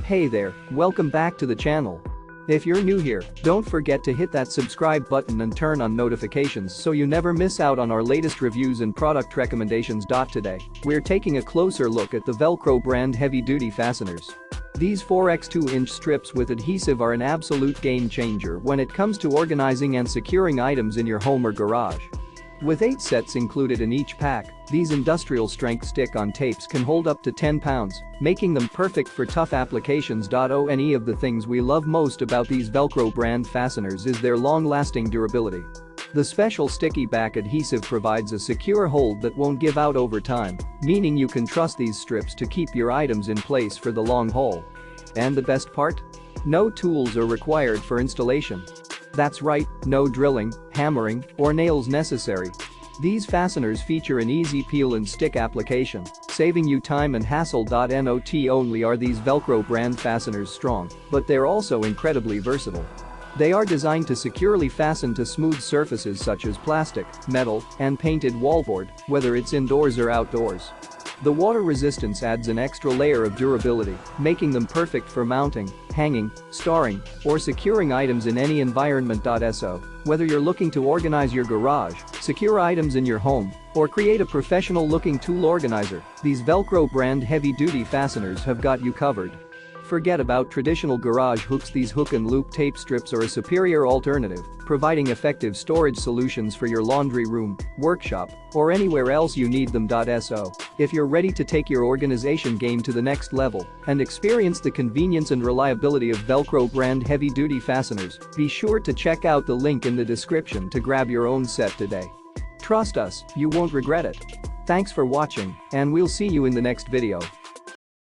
Hey there, welcome back to the channel. If you're new here, don't forget to hit that subscribe button and turn on notifications so you never miss out on our latest reviews and product recommendations. Today, we're taking a closer look at the VELCRO brand heavy-duty fasteners. These 4x2-inch strips with adhesive are an absolute game changer when it comes to organizing and securing items in your home or garage. With 8 sets included in each pack, these industrial-strength stick-on tapes can hold up to 10 pounds, making them perfect for tough applications. One of the things we love most about these VELCRO brand fasteners is their long-lasting durability. The special sticky back adhesive provides a secure hold that won't give out over time, meaning you can trust these strips to keep your items in place for the long haul. And the best part? No tools are required for installation. That's right, no drilling, hammering, or nails necessary. These fasteners feature an easy peel and stick application, saving you time and hassle. Not only are these VELCRO brand fasteners strong, but they're also incredibly versatile. They are designed to securely fasten to smooth surfaces such as plastic, metal, and painted wallboard, whether it's indoors or outdoors. The water resistance adds an extra layer of durability, making them perfect for mounting, hanging, storing, or securing items in any environment. So, whether you're looking to organize your garage, secure items in your home, or create a professional-looking tool organizer, these VELCRO brand heavy-duty fasteners have got you covered. Forget about traditional garage hooks. These hook and loop tape strips are a superior alternative, providing effective storage solutions for your laundry room, workshop, or anywhere else you need them. So, if you're ready to take your organization game to the next level and experience the convenience and reliability of VELCRO brand heavy-duty fasteners, be sure to check out the link in the description to grab your own set today. Trust us, you won't regret it. Thanks for watching, and we'll see you in the next video.